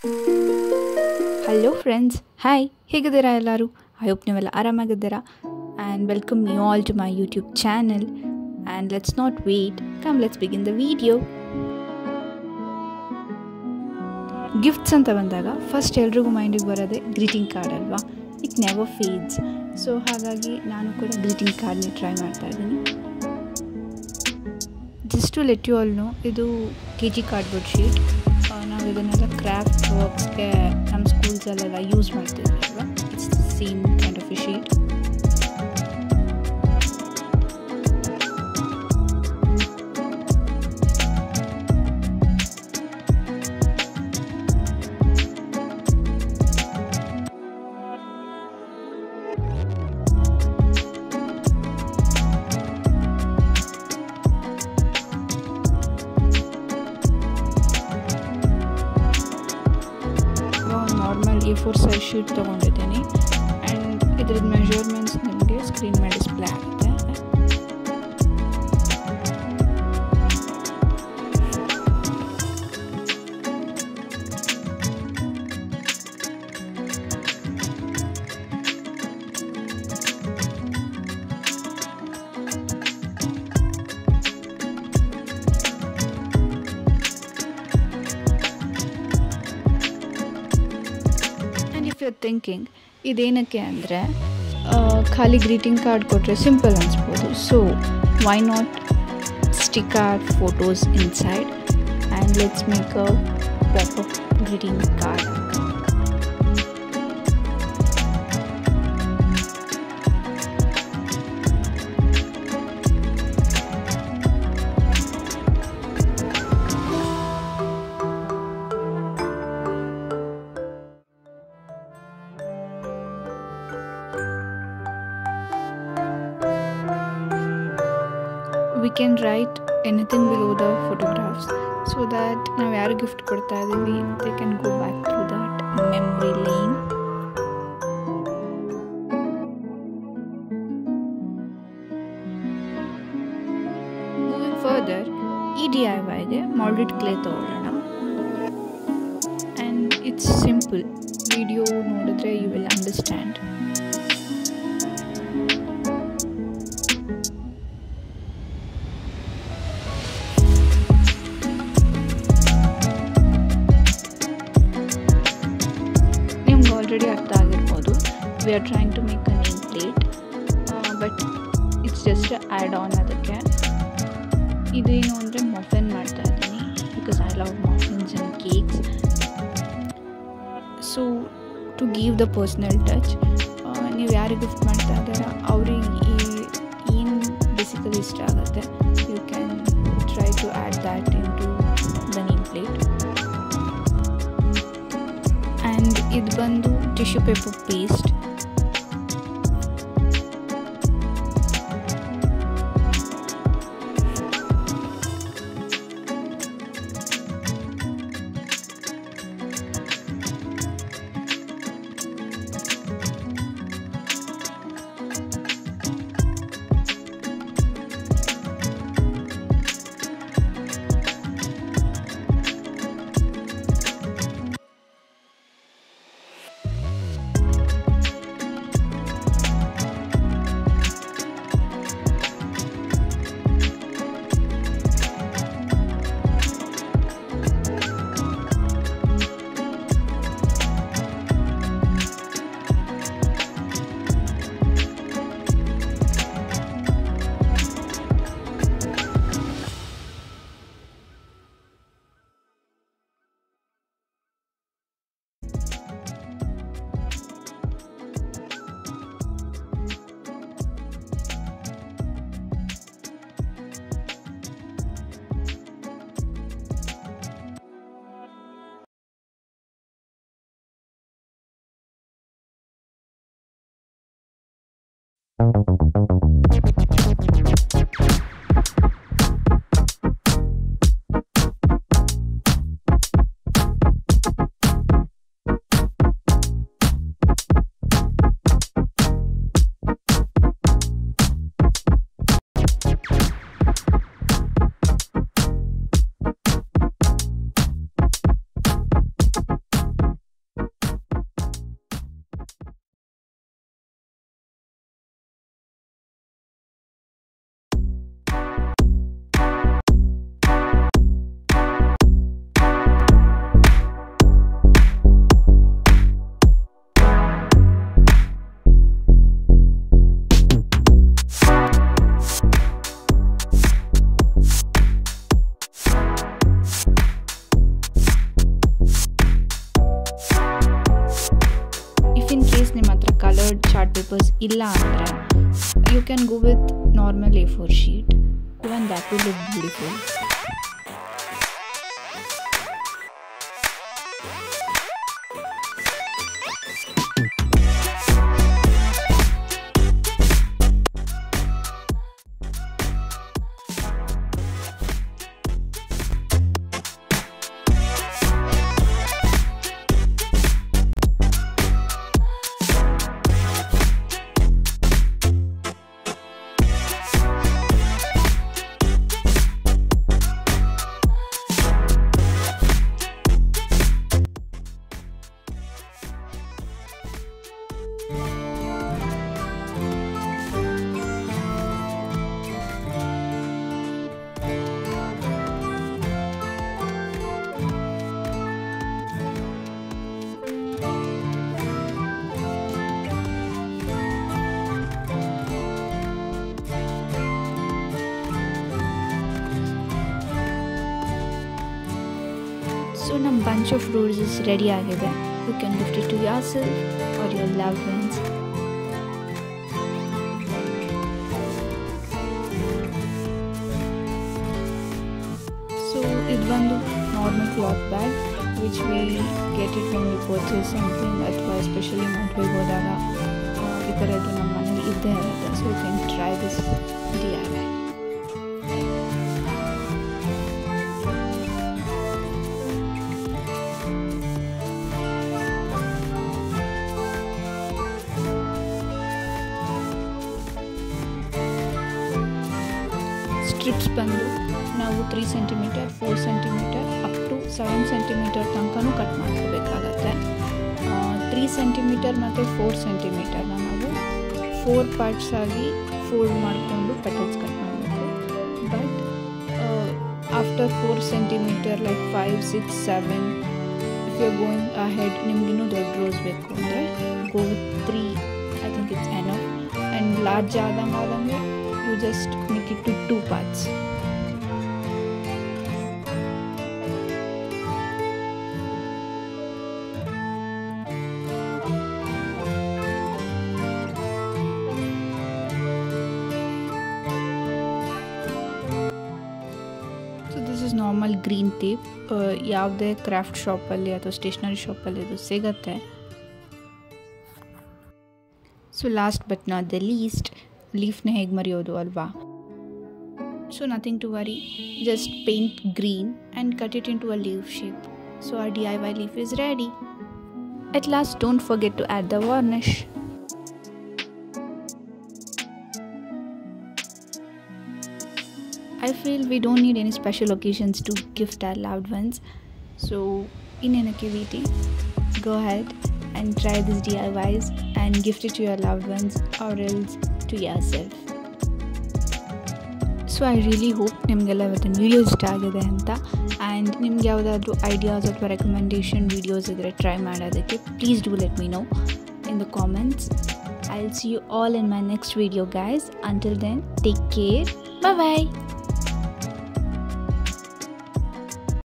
Hello friends, hi, ಹೇಗಿದ್ದೀರಾ ಎಲ್ಲರೂ? I hope ನೀವೆಲ್ಲ ಆರಾಮಾಗಿದ್ದೀರಾ. And welcome you all to my YouTube channel. And let's not wait, come let's begin the video. Gifts ಅಂತ ಬಂದಾಗ first ಎಲ್ರಿಗೂ ಮೈಂಡಿಗೆ ಬರೋದೇ ಗ್ರೀಟಿಂಗ್ ಕಾರ್ಡ್ ಅಲ್ವಾ? It never fades. ಸೊ ಹಾಗಾಗಿ ನಾನು ಕೂಡ ಗ್ರೀಟಿಂಗ್ ಕಾರ್ಡ್ನ ಟ್ರೈ ಮಾಡ್ತಾ ಇದ್ದೀನಿ. Just to let you all know, ಇದು KG ಕಾರ್ಡ್ಬೋರ್ಡ್ ಶೀಟ್. ನಾವು ಇದನ್ನೆಲ್ಲ ಕ್ರಾಫ್ಟ್ ವರ್ಕ್ಸ್ಗೆ ನಮ್ಮ ಸ್ಕೂಲ್ಸಲ್ಲೆಲ್ಲ ಯೂಸ್ ಮಾಡ್ತಿದ್ವಿ ಅಲ್ವಾ? It's the same kind of a sheet. Normal A4 size sheet ತೊಗೊಂಡಿದ್ದೀನಿ. ಆ್ಯಂಡ್ ಇದ್ರದ್ದು ಮೆಷರ್ಮೆಂಟ್ಸ್ ನಿಮಗೆ ಸ್ಕ್ರೀನ್ ಮೇಲೆ ಡಿಸ್ಪ್ಲೇ ಆಗುತ್ತೆ. you're thinking ಇದೇನಕ್ಕೆ ಅಂದರೆ ಖಾಲಿ ಗ್ರೀಟಿಂಗ್ ಕಾರ್ಡ್ ಕೊಟ್ಟರೆ ಸಿಂಪಲ್ ಅನಿಸ್ಬೋದು. So why not stick our photos inside and let's make a popup greeting card. We can write anything below the photographs so that ನಾವು ಯಾರು ಗಿಫ್ಟ್ ಕೊಡ್ತಾ ಇದ್ದೀವಿ they can go back to that memory lane. Moving further, ಈ DIYಗೆ molded clay ತಗೊಳ್ಳೋಣ. And it's simple. Video ನೋಡಿದ್ರೆ you will understand. Already ಅರ್ಥ ಆಗಿರ್ಬೋದು, we are trying to make a name plate, but it's just add on. ಅದಕ್ಕೆ ಇದೇನು ಅಂದರೆ muffin ಮಾಡ್ತಾ ಇದ್ದೀನಿ, because I love muffins and cakes. So to give the personal touch, ನೀವು ಯಾರಿಗೆ ಗಿಫ್ಟ್ ಮಾಡ್ತಾ ಇದ್ದೀರಾ ಅವ್ರಿಗೆ ಏನು ಬೇಸಿಕಲಿ ಇಷ್ಟ ಆಗುತ್ತೆ, you can try to add that into the name plate. And ಇದು ಬಂದು tissue paper paste. colored chart papers illa andre you can go with normal A4 sheet. Even that will look beautiful. So now bunch of roses ready agide. You can gift it to yourself or your loved ones. So it one normal cloth bag which we get it when we purchase something ಅಥವಾ especially ಮದುವೆಗೆ ಹೋದಾಗ ಈ ಥರದ್ದು ನಮ್ಮ ಮನೇಲಿ ಇದ್ದೇ ಇರುತ್ತೆ. So you can try this DIY. Strips ಬಂದು ನಾವು 3 centimetre 4 centimetre up to 7 centimetre ತನಕನೂ ಕಟ್ ಮಾಡ್ಕೋಬೇಕಾಗತ್ತೆ. 3 ಸೆಂಟಿಮೀಟರ್ ಮತ್ತು 4 ಸೆಂಟಿಮೀಟರ್ನ ನಾವು 4 ಪಾರ್ಟ್ಸ್ ಆಗಿ ಫೋಲ್ಡ್ ಮಾಡಿಕೊಂಡು ಪೆಟಲ್ಸ್ ಕಟ್ ಮಾಡಬೇಕು. But after 4 centimetre like 5, 6, 7 if you are going ahead ನಿಮ್ಗಿನ್ನೂ ದೊಡ್ಡ ರೋಸ್ ಬೇಕು ಅಂದರೆ go with 3. I think it's enough. And large ಆದಂಗೆ you just make it to 2 parts. So this is normal green tape. ಯಾವುದೇ craft ಶಾಪಲ್ಲಿ ಅಥವಾ stationery ಶಾಪಲ್ಲಿ ಇದು ಸಿಗುತ್ತೆ. So last but not the least, ಲೀಫ್ನ ಹೇಗೆ ಮರೆಯೋದು ಅಲ್ವಾ? So nothing to worry, just paint green and cut it into a leaf shape. So our DIY leaf is ready. At last, don't forget to add the varnish. I feel we don't need any special occasions to gift our loved ones. So innenake waiting, go ahead and try these DIYs and gift it to your loved ones or else to yourself. So I really hope ನಿಮಗೆಲ್ಲ ಇವತ್ತಿನ video ಇಷ್ಟ ಆಗಿದೆ ಅಂತ. And ನಿಮ್ಗೆ ಯಾವುದಾದ್ರೂ ideas ಅಥವಾ recommendation videos ಇದ್ದರೆ try ಮಾಡೋದಕ್ಕೆ please do let me know in the comments. I'll see you all in my next video, guys. Until then, take care. Bye bye.